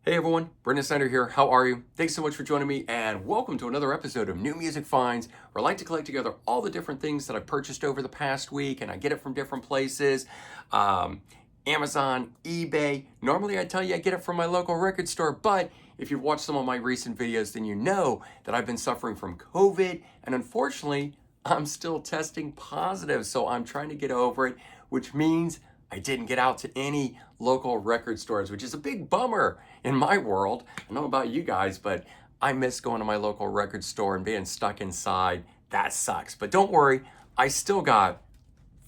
Hey everyone, Brendan Snyder here. How are you? Thanks so much for joining me and welcome to another episode of New Music Finds, where I like to collect together all the different things that I purchased over the past week and I get it from different places. Amazon, eBay. Normally I tell you I get it from my local record store, but if you've watched some of my recent videos, then you know that I've been suffering from COVID and unfortunately I'm still testing positive. So I'm trying to get over it, which means I didn't get out to any local record stores, which is a big bummer in my world. I don't know about you guys, but I miss going to my local record store and being stuck inside. That sucks. But don't worry, I still got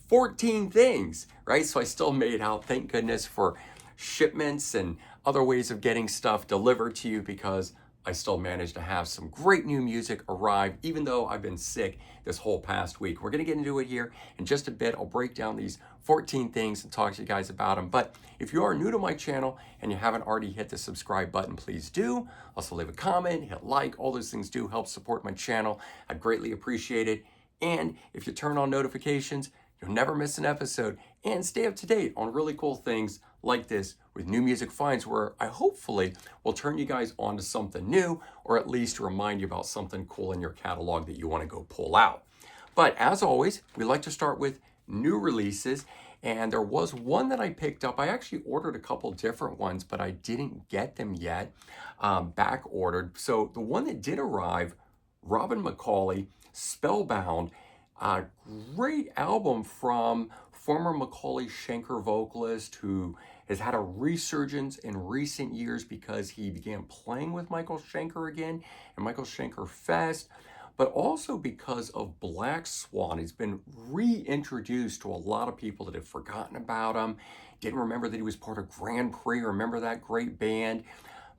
14 things, right? So I still made out, thank goodness for shipments and other ways of getting stuff delivered to you because I still managed to have some great new music arrive, even though I've been sick this whole past week. We're going to get into it here in just a bit. I'll break down these 14 things and talk to you guys about them. But if you are new to my channel and you haven't already hit the subscribe button, please do. Also leave a comment, hit like, all those things do help support my channel. I'd greatly appreciate it. And if you turn on notifications, you'll never miss an episode and stay up to date on really cool things like this with New Music Finds, where I hopefully will turn you guys on to something new or at least remind you about something cool in your catalog that you want to go pull out. But as always, we like to start with new releases. And there was one that I picked up. I actually ordered a couple different ones, but I didn't get them yet, back ordered. So the one that did arrive, Robin McAuley, Spellbound, a great album from former McAuley Schenker vocalist who has had a resurgence in recent years because he began playing with Michael Schenker again and Michael Schenker Fest, but also because of Black Swan. He's been reintroduced to a lot of people that have forgotten about him, didn't remember that he was part of Grand Prix, remember that great band.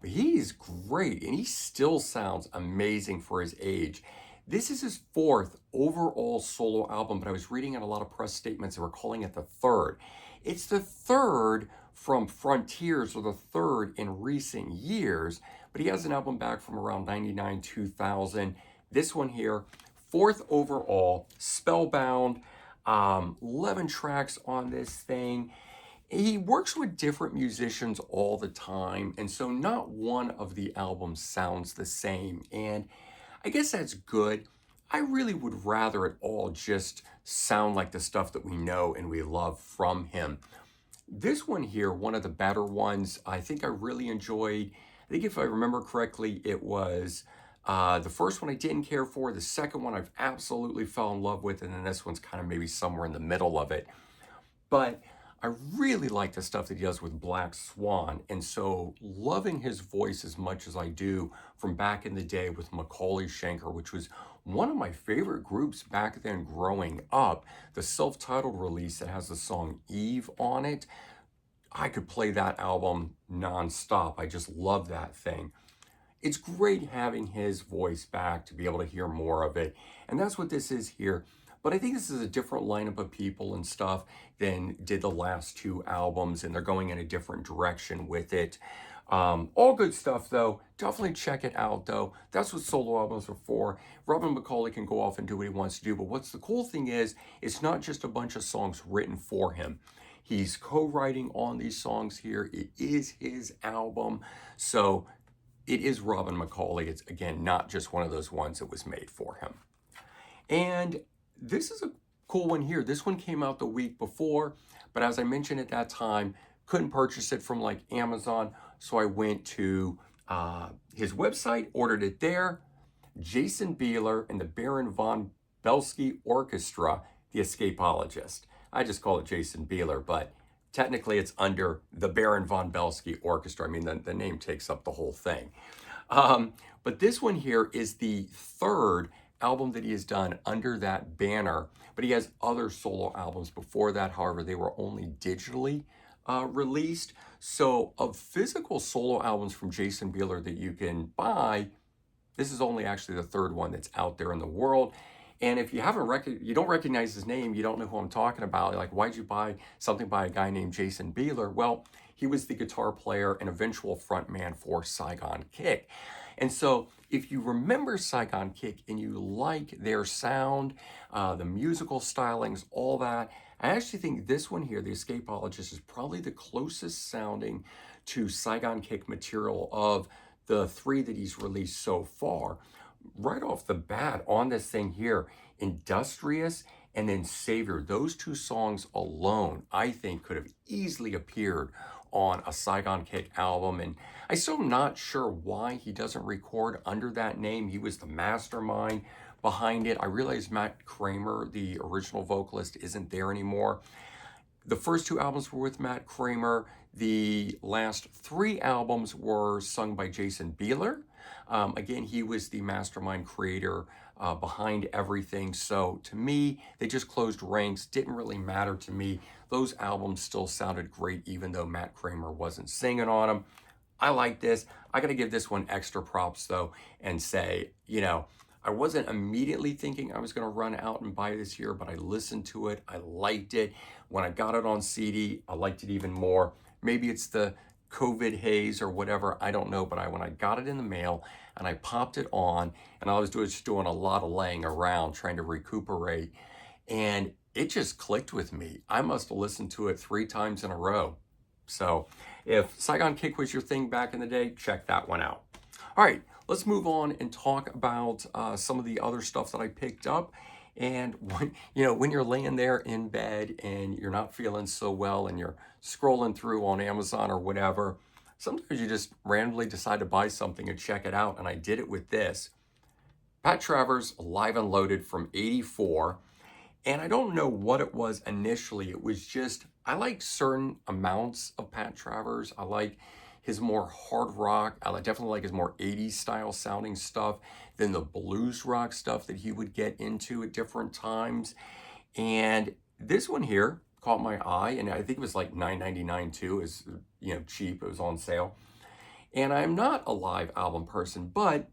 But he's great and he still sounds amazing for his age. This is his fourth overall solo album, but I was reading in a lot of press statements that were calling it the third. It's the third from Frontiers, or the third in recent years, but he has an album back from around 99, 2000. This one here, fourth overall, Spellbound, 11 tracks on this thing. He works with different musicians all the time, and so not one of the albums sounds the same. And I guess that's good. I really would rather it all just sound like the stuff that we know and we love from him. This one here, one of the better ones, I think I really enjoyed. I think if I remember correctly, it was the first one I didn't care for. The second one I've absolutely fell in love with. And then this one's kind of maybe somewhere in the middle of it. But I really like the stuff that he does with Black Swan. And so loving his voice as much as I do from back in the day with McAuley Schenker, which was one of my favorite groups back then growing up, the self-titled release that has the song Eve on it. I could play that album nonstop. I just love that thing. It's great having his voice back to be able to hear more of it. And that's what this is here. But I think this is a different lineup of people and stuff than did the last two albums, and they're going in a different direction with it. All good stuff, though. Definitely check it out, though. That's what solo albums are for. Robin McAuley can go off and do what he wants to do, but what's the cool thing is, it's not just a bunch of songs written for him. He's co-writing on these songs here. It is his album. So it is Robin McAuley. It's, again, not just one of those ones that was made for him. And this is a cool one here. This one came out the week before, but as I mentioned at that time, couldn't purchase it from like Amazon, so I went to his website, ordered it there. Jason Bieler and the Baron von Belsky Orchestra, The Escapologist. I just call it Jason Bieler, but technically it's under the Baron von Belsky Orchestra. I mean, the name takes up the whole thing. But this one here is the third album that he has done under that banner, but he has other solo albums before that. However, they were only digitally released. So of physical solo albums from Jason Bieler that you can buy, this is only actually the third one that's out there in the world. And if you you don't recognize his name, you don't know who I'm talking about, like, why'd you buy something by a guy named Jason Bieler? Well, he was the guitar player and eventual frontman for Saigon Kick. And so if you remember Saigon Kick and you like their sound, the musical stylings, all that, I actually think this one here, The Escapologist, is probably the closest sounding to Saigon Kick material of the 3 that he's released so far. Right off the bat on this thing here, Industrious and then Savior, those 2 songs alone, I think could have easily appeared on a Saigon Kick album. And I still am not sure why he doesn't record under that name. He was the mastermind behind it. I realize Matt Kramer, the original vocalist, isn't there anymore. The first 2 albums were with Matt Kramer. The last 3 albums were sung by Jason Bieler. Again, he was the mastermind creator behind everything. So to me, they just closed ranks. Didn't really matter to me. Those albums still sounded great, even though Matt Kramer wasn't singing on them. I like this. I got to give this one extra props, though, and say, you know, I wasn't immediately thinking I was going to run out and buy this here, but I listened to it. I liked it. When I got it on CD, I liked it even more. Maybe it's the COVID haze or whatever, I don't know, but when I got it in the mail and I popped it on, and I was just doing a lot of laying around trying to recuperate, and it just clicked with me. I must have listened to it 3 times in a row. So if Saigon Kick was your thing back in the day, check that one out. All right, let's move on and talk about some of the other stuff that I picked up. And when you're laying there in bed and you're not feeling so well and you're scrolling through on Amazon or whatever, sometimes you just randomly decide to buy something and check it out. And I did it with this. Pat Travers Live and Loaded from '84. And I don't know what it was initially. It was just, I like certain amounts of Pat Travers. I like his more hard rock. I definitely like his more 80s style sounding stuff than the blues rock stuff that he would get into at different times. And this one here caught my eye, and I think it was like $9.99 too. It was, cheap. It was on sale. And I'm not a live album person, but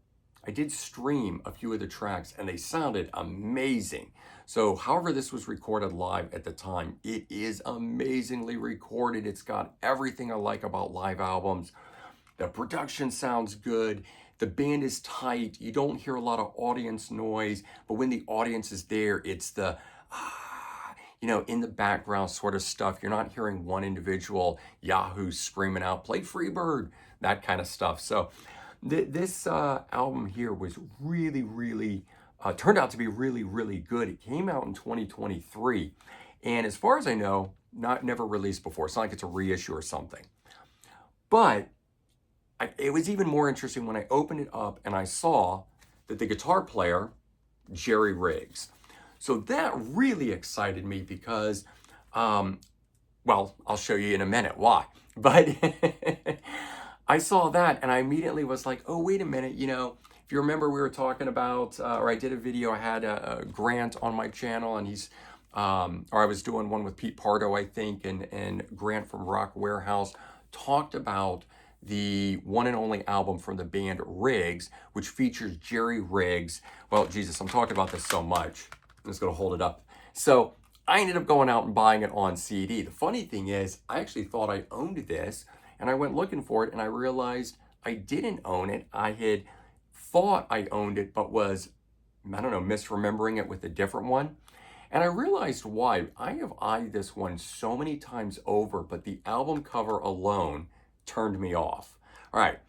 I did stream a few of the tracks and they sounded amazing. So however this was recorded live at the time, it is amazingly recorded. It's got everything I like about live albums. The production sounds good. The band is tight. You don't hear a lot of audience noise, but when the audience is there, it's the, in the background sort of stuff. You're not hearing one individual Yahoo screaming out, "Play Freebird," that kind of stuff. So this album here was really, really, turned out to be really, really good. It came out in 2023. And as far as I know, never released before. It's not like it's a reissue or something. But it was even more interesting when I opened it up and I saw that the guitar player, Jerry Riggs. So that really excited me because, I'll show you in a minute why. But I saw that and I immediately was like, oh, wait a minute. If you remember, we were talking about, or I did a video, I had a Grant on my channel, and he's, or I was doing one with Pete Pardo, I think, and Grant from Rock Warehouse talked about the one and only album from the band Riggs, which features Jerry Riggs. Well, Jesus, I'm talking about this so much. I'm just going to hold it up. So I ended up going out and buying it on CD. The funny thing is, I actually thought I owned this, and I went looking for it, and I realized I didn't own it. I had thought I owned it, but was, misremembering it with a different one. And I realized why. I have eyed this one so many times over, but the album cover alone turned me off. All right,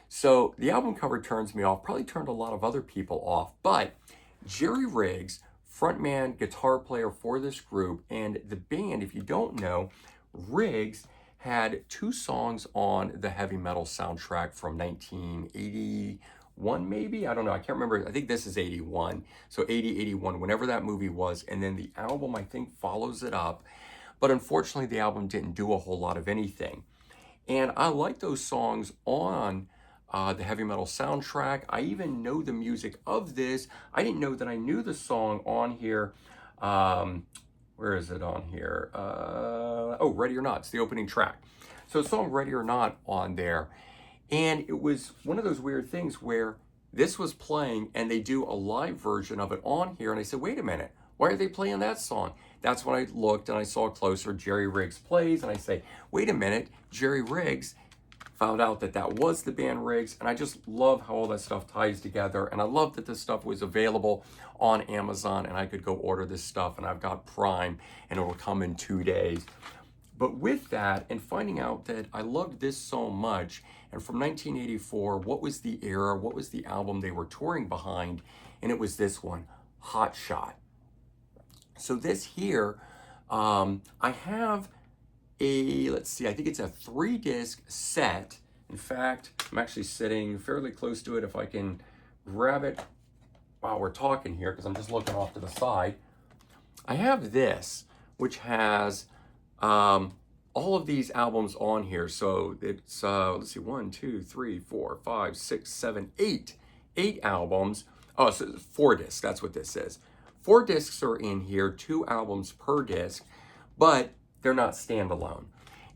so the album cover turns me off, probably turned a lot of other people off, but Jerry Riggs, frontman, guitar player for this group, and the band, if you don't know, Riggs had 2 songs on the heavy metal soundtrack from 1981, maybe? I don't know. I can't remember. I think this is 81. So 80, 81, whenever that movie was. And then the album, I think, follows it up. But unfortunately, the album didn't do a whole lot of anything. And I like those songs on the heavy metal soundtrack. I even know the music of this. I didn't know that I knew the song on here. Where is it on here? Ready or Not. It's the opening track. So the song Ready or Not on there. And it was one of those weird things where this was playing and they do a live version of it on here. And I said, wait a minute, why are they playing that song? That's when I looked and I saw closer, Jerry Riggs plays. And I say, wait a minute, Jerry Riggs. Found out that was the band Riggs, and I just love how all that stuff ties together. And I love that this stuff was available on Amazon, and I could go order this stuff, and I've got Prime, and it will come in 2 days. But with that, and finding out that I loved this so much, and from 1984, what was the era, what was the album they were touring behind? And it was this one, Hot Shot. So this here, I have let's see, I think it's a 3-disc set. In fact, I'm actually sitting fairly close to it. If I can grab it while we're talking here, because I'm just looking off to the side. I have this, which has all of these albums on here. So it's, let's see, 1, 2, 3, 4, 5, 6, 7, 8. 8 albums. Oh, so 4 discs, that's what this is. 4 discs are in here, 2 albums per disc, but they're not standalone.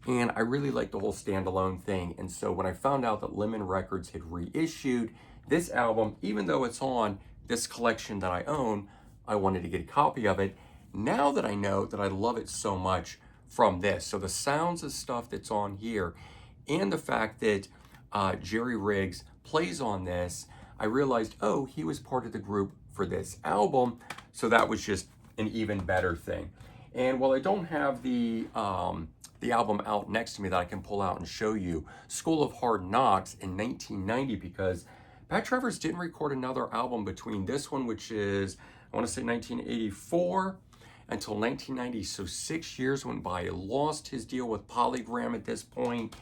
And I really like the whole standalone thing. And so when I found out that Lemon Records had reissued this album, even though it's on this collection that I own, I wanted to get a copy of it. Now that I know that I love it so much from this, so the sounds of stuff that's on here and the fact that Jerry Riggs plays on this, I realized, oh, he was part of the group for this album. So that was just an even better thing. And while I don't have the album out next to me that I can pull out and show you, School of Hard Knocks in 1990, because Pat Travers didn't record another album between this one, which is, I want to say 1984, until 1990. So 6 years went by. He lost his deal with Polygram at this point,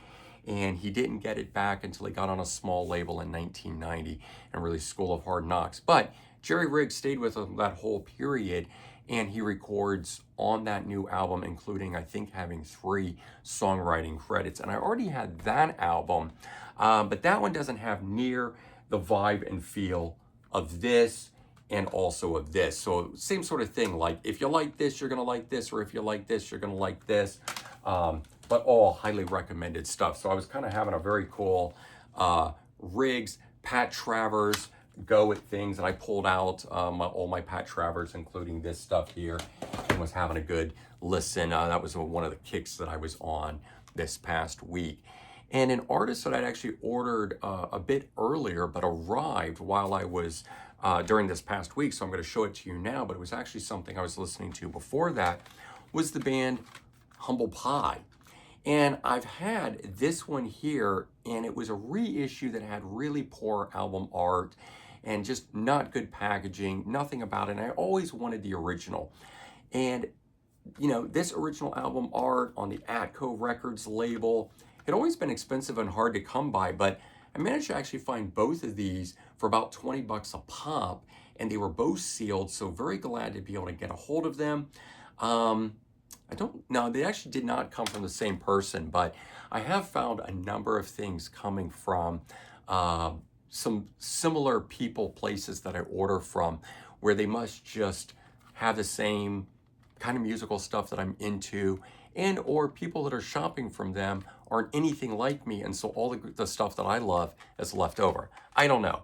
and he didn't get it back until he got on a small label in 1990 and released School of Hard Knocks. But Jerry Riggs stayed with him that whole period, and he records on that new album, including, I think, having 3 songwriting credits. And I already had that album, but that one doesn't have near the vibe and feel of this and also of this. So same sort of thing, like if you like this, you're gonna like this, or if you like this, you're gonna like this. But all highly recommended stuff. So I was kind of having a very cool Riggs, Pat Travers go at things, and I pulled out all my Pat Travers, including this stuff here, and was having a good listen. That was one of the kicks that I was on this past week. And an artist that I'd actually ordered a bit earlier, but arrived while I was during this past week, so I'm going to show it to you now, but it was actually something I was listening to before that, was the band Humble Pie. And I've had this one here, and it was a reissue that had really poor album art and just not good packaging, nothing about it. And I always wanted the original. And, you know, this original album art on the Atco Records label had always been expensive and hard to come by, but I managed to actually find both of these for about 20 bucks a pop, and they were both sealed, so very glad to be able to get a hold of them. I don't know, they actually did not come from the same person, but I have found a number of things coming from some similar people, places that I order from, where they must just have the same kind of musical stuff that I'm into, and or people that are shopping from them aren't anything like me, and so all the stuff that I love is left over. I don't know.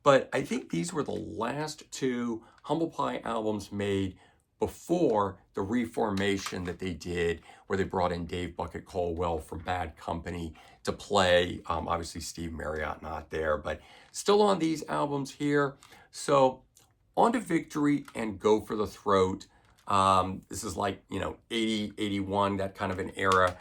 But I think these were the last 2 Humble Pie albums made before the reformation that they did, where they brought in Dave Bucket Colwell from Bad Company to play. Obviously Steve Marriott not there, but still on these albums here. So on to Victory and Go for the Throat. This is like, you know, 80, 81, that kind of an era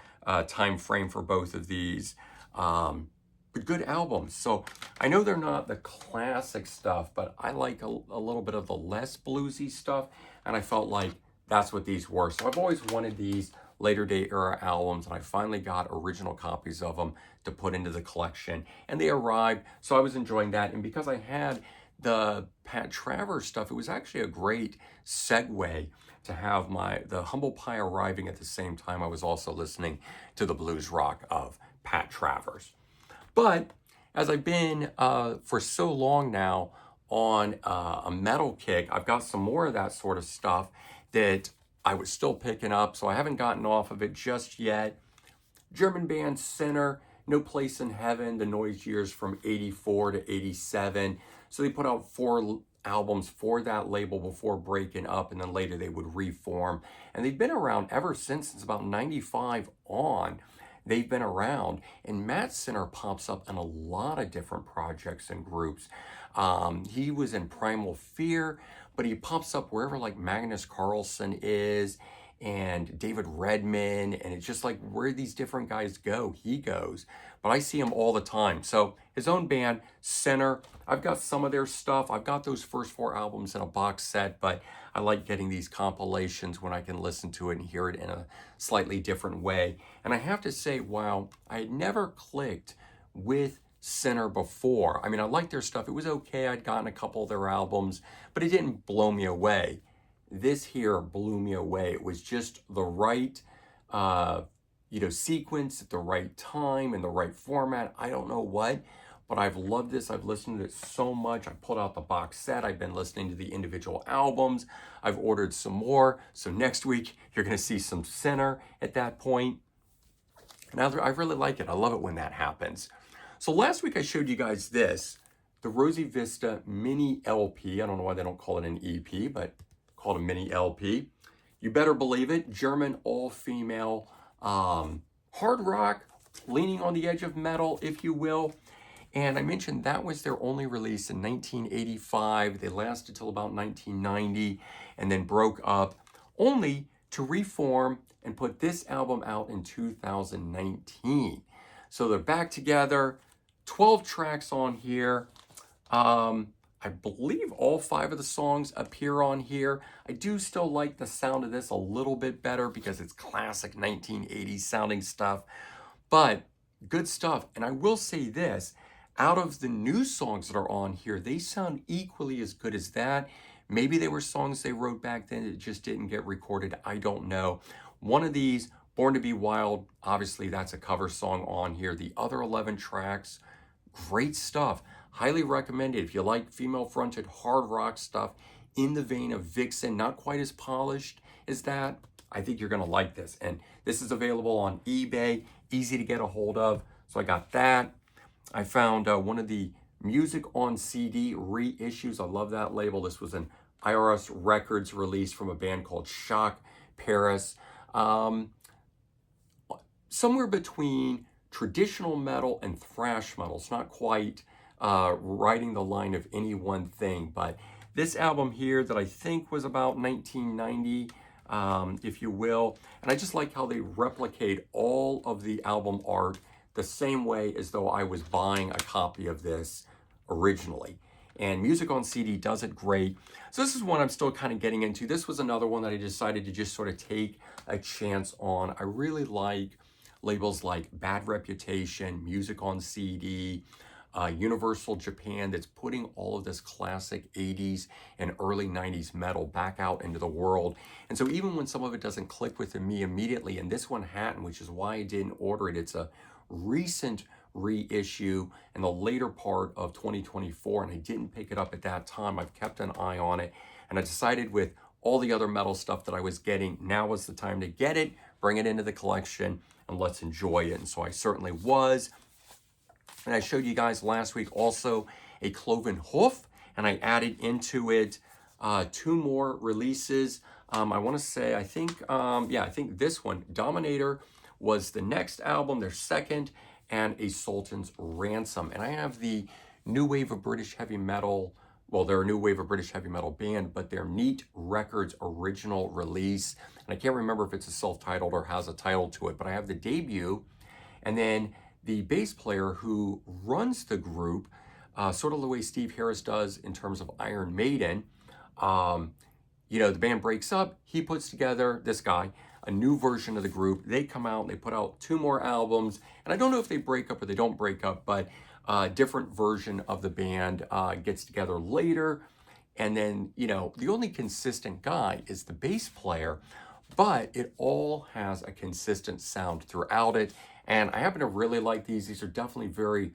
time frame for both of these. But good albums. So I know they're not the classic stuff, but I like a little bit of the less bluesy stuff, and I felt like that's what these were. So I've always wanted these later day era albums, and I finally got original copies of them to put into the collection, and they arrived, so I was enjoying that. And because I had the Pat Travers stuff, it was actually a great segue to have the Humble Pie arriving at the same time I was also listening to the blues rock of Pat Travers. But as I've been for so long now on a metal kick, I've got some more of that sort of stuff that I was still picking up, so I haven't gotten off of it just yet. German band Sinner, No Place in Heaven, the Noise Years from 84 to 87. So they put out 4 albums for that label before breaking up, and then later they would reform. And they've been around ever since about 95 on. They've been around, and Matt Sinner pops up in a lot of different projects and groups. He was in Primal Fear, but he pops up wherever like Magnus Carlsen is, and David Redman, and it's just like where these different guys go, he goes. But I see him all the time. So his own band, Center, I've got some of their stuff. I've got those first 4 albums in a box set, but I like getting these compilations when I can listen to it and hear it in a slightly different way. And I have to say, wow, I had never clicked with Center before. I mean, I liked their stuff. It was okay. I'd gotten a couple of their albums, but it didn't blow me away. This here blew me away. It was just the right, sequence at the right time and the right format. I don't know what, but I've loved this. I've listened to it so much. I pulled out the box set. I've been listening to the individual albums. I've ordered some more. So next week, you're going to see some Center at that point. And I really like it. I love it when that happens. So last week I showed you guys this, the Rosy Vista mini LP. I don't know why they don't call it an EP, but call it a mini LP. You better believe it. German all-female hard rock, leaning on the edge of metal, if you will. And I mentioned that was their only release in 1985. They lasted till about 1990 and then broke up, only to reform and put this album out in 2019. So they're back together, 12 tracks on here. I believe all 5 of the songs appear on here. I do still like the sound of this a little bit better because it's classic 1980s sounding stuff, but good stuff. And I will say this, out of the new songs that are on here, they sound equally as good as that. Maybe they were songs they wrote back then that just didn't get recorded. I don't know. One of these, Born to Be Wild, obviously that's a cover song on here. The other 11 tracks, great stuff. Highly recommended if you like female-fronted hard rock stuff in the vein of Vixen, not quite as polished as that. I think you're going to like this. And this is available on eBay, easy to get a hold of. So I got that. I found one of the Music on CD reissues. I love that label. This was an IRS Records release from a band called Shock Paris. Somewhere between traditional metal and thrash metal. It's not quite riding the line of any one thing, but this album here that I think was about 1990, if you will, and I just like how they replicate all of the album art the same way as though I was buying a copy of this originally. And Music on CD does it great. So this is one I'm still kind of getting into. This was another one that I decided to just sort of take a chance on. I really like labels like Bad Reputation, Music on CD, Universal Japan, that's putting all of this classic 80s and early 90s metal back out into the world. And so even when some of it doesn't click with me immediately, and this one hadn't, which is why I didn't order it, it's a recent reissue in the later part of 2024, and I didn't pick it up at that time. I've kept an eye on it, and I decided with all the other metal stuff that I was getting, now was the time to get it, bring it into the collection, and let's enjoy it. And so I certainly was. And I showed you guys last week also a Cloven Hoof, and I added into it 2 more releases. I want to say, I think this one, Dominator, was the next album, their second, and a Sultan's Ransom. And I have the New Wave of British Heavy Metal, well, they're a New Wave of British Heavy Metal band, but their Neat Records original release. And I can't remember if it's a self-titled or has a title to it, but I have the debut, and then the bass player who runs the group, sort of the way Steve Harris does in terms of Iron Maiden. The band breaks up, he puts together, this guy, a new version of the group. They come out and they put out 2 more albums, and I don't know if they break up or they don't break up, but a different version of the band gets together later. And then, the only consistent guy is the bass player, but it all has a consistent sound throughout it. And I happen to really like these. These are definitely very,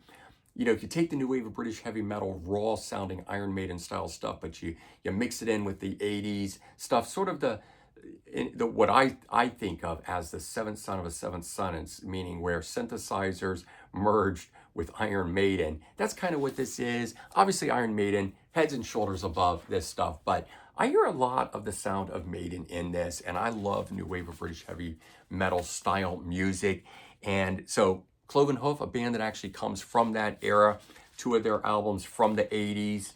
if you take the New Wave of British Heavy Metal, raw sounding Iron Maiden style stuff, but you mix it in with the 80s stuff, sort of the what I think of as the seventh son of a seventh son, meaning where synthesizers merged with Iron Maiden. That's kind of what this is. Obviously Iron Maiden, heads and shoulders above this stuff, but I hear a lot of the sound of Maiden in this, and I love New Wave of British Heavy Metal style music. And so Cloven Hoof, a band that actually comes from that era, 2 of their albums from the 80s,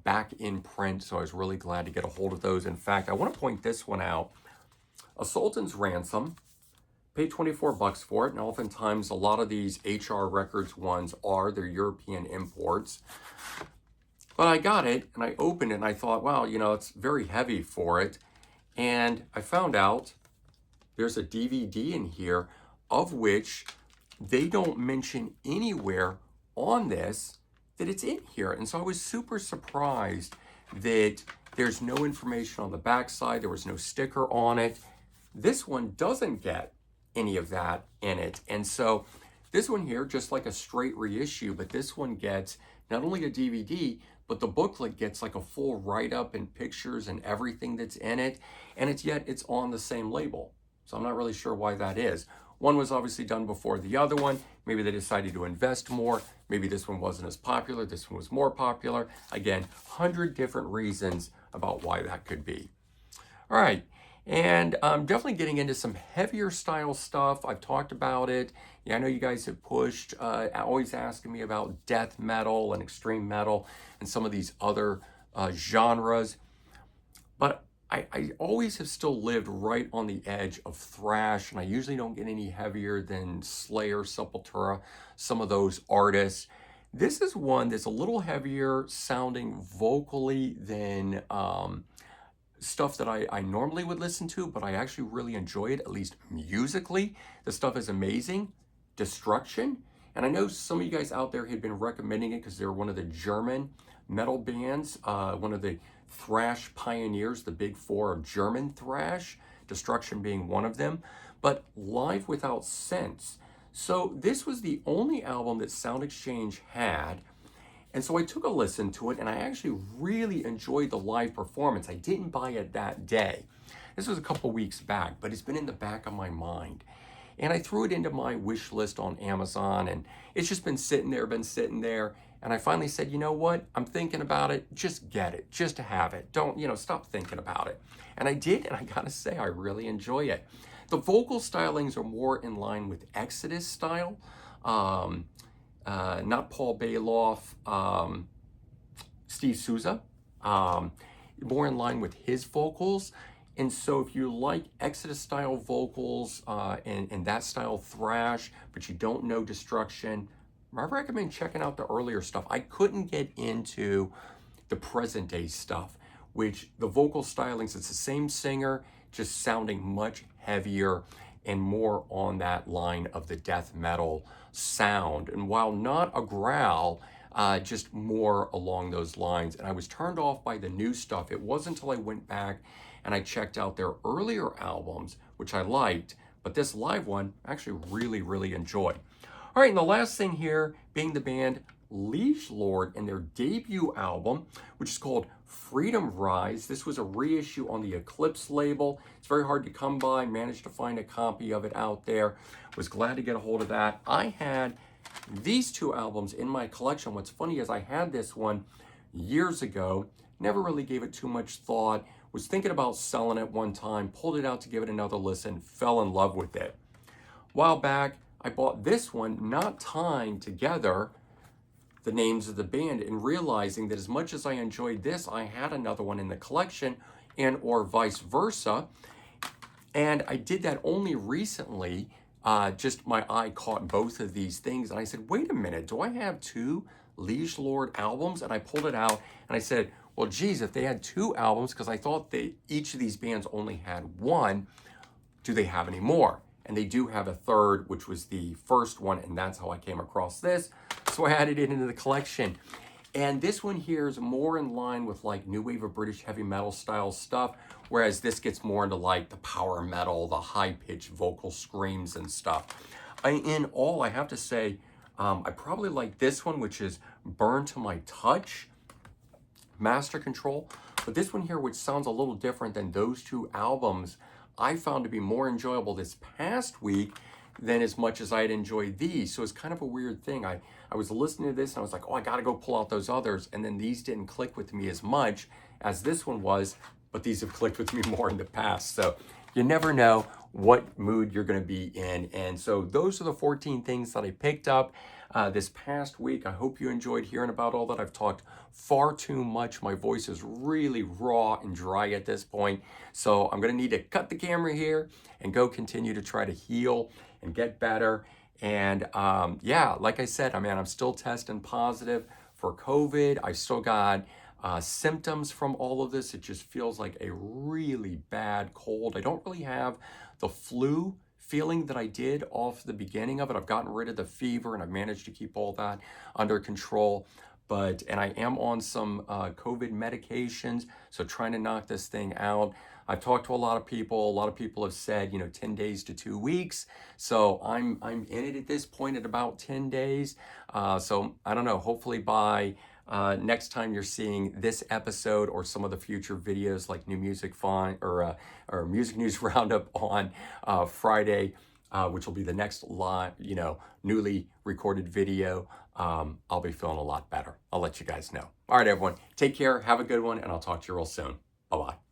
back in print, so I was really glad to get a hold of those. In fact, I want to point this one out. A Sultan's Ransom. Paid 24 bucks for it, and oftentimes a lot of these HR Records ones they're European imports. But I got it, and I opened it, and I thought, wow, it's very heavy for it. And I found out there's a DVD in here of which they don't mention anywhere on this that it's in here. And so I was super surprised that there's no information on the backside. There was no sticker on it. This one doesn't get any of that in it. And so this one here, just like a straight reissue, but this one gets not only a DVD, but the booklet gets like a full write-up and pictures and everything that's in it. And it's on the same label. So I'm not really sure why that is. One was obviously done before the other one. Maybe they decided to invest more. Maybe this one wasn't as popular. This one was more popular. Again, 100 different reasons about why that could be. All right. And I'm definitely getting into some heavier style stuff. I've talked about it. Yeah, I know you guys have pushed, always asking me about death metal and extreme metal and some of these other genres. But I always have still lived right on the edge of thrash, and I usually don't get any heavier than Slayer, Sepultura, some of those artists. This is one that's a little heavier sounding vocally than stuff that I normally would listen to, but I actually really enjoy it, at least musically. The stuff is amazing. Destruction. And I know some of you guys out there had been recommending it because they're one of the German metal bands, one of the thrash pioneers, the big four of German thrash, Destruction being one of them, but Live Without Sense. So this was the only album that Sound Exchange had. And so I took a listen to it, and I actually really enjoyed the live performance. I didn't buy it that day. This was a couple weeks back, but it's been in the back of my mind. And I threw it into my wish list on Amazon, and it's just been sitting there. And I finally said, you know what? I'm thinking about it. Just get it. Just to have it. Don't, stop thinking about it. And I did, and I gotta say, I really enjoy it. The vocal stylings are more in line with Exodus style. Not Paul Bailoff, Steve Souza, more in line with his vocals. And so if you like Exodus style vocals and that style thrash, but you don't know Destruction, I recommend checking out the earlier stuff. I couldn't get into the present day stuff, which the vocal stylings, it's the same singer, just sounding much heavier and more on that line of the death metal sound. And while not a growl, just more along those lines. And I was turned off by the new stuff. It wasn't until I went back and I checked out their earlier albums, which I liked, but this live one I actually really, really enjoyed. All right, and the last thing here being the band Leash Lord and their debut album, which is called Freedom Rise. This was a reissue on the Eclipse label. It's very hard to come by. Managed to find a copy of it out there. Was glad to get a hold of that. I had these two albums in my collection. What's funny is I had this one years ago, never really gave it too much thought, was thinking about selling it one time, pulled it out to give it another listen, fell in love with it. A while back, I bought this one, not tying together the names of the band and realizing that as much as I enjoyed this, I had another one in the collection and or vice versa. And I did that only recently. Just my eye caught both of these things. And I said, wait a minute, do I have two Leash Lord albums? And I pulled it out and I said, well, geez, if they had two albums, because I thought each of these bands only had one, do they have any more? And they do have a third, which was the first one, and that's how I came across this. So I added it into the collection. And this one here is more in line with like new wave of British heavy metal style stuff, whereas this gets more into like the power metal, the high-pitched vocal screams and stuff. In all, I have to say, I probably like this one, which is Burn to My Touch, Master Control. But this one here, which sounds a little different than those two albums, I found to be more enjoyable this past week than as much as I had enjoyed these. So it's kind of a weird thing. I was listening to this and I was like, oh, I gotta go pull out those others. And then these didn't click with me as much as this one was, but these have clicked with me more in the past. So you never know what mood you're gonna be in. And so those are the 14 things that I picked up. this past week. I hope you enjoyed hearing about all that. I've talked far too much. My voice is really raw and dry at this point. So I'm going to need to cut the camera here and go continue to try to heal and get better. And yeah, like I said, I'm still testing positive for COVID. I still got symptoms from all of this. It just feels like a really bad cold. I don't really have the flu feeling that I did off the beginning of it. I've gotten rid of the fever and I've managed to keep all that under control. And I am on some COVID medications, so trying to knock this thing out. I've talked to a lot of people. A lot of people have said, 10 days to 2 weeks. So I'm in it at this point at about 10 days. So I don't know, hopefully by next time you're seeing this episode or some of the future videos like New Music Find or Music News Roundup on Friday, which will be the next live, newly recorded video, I'll be feeling a lot better. I'll let you guys know. All right, everyone, take care, have a good one, and I'll talk to you real soon. Bye-bye.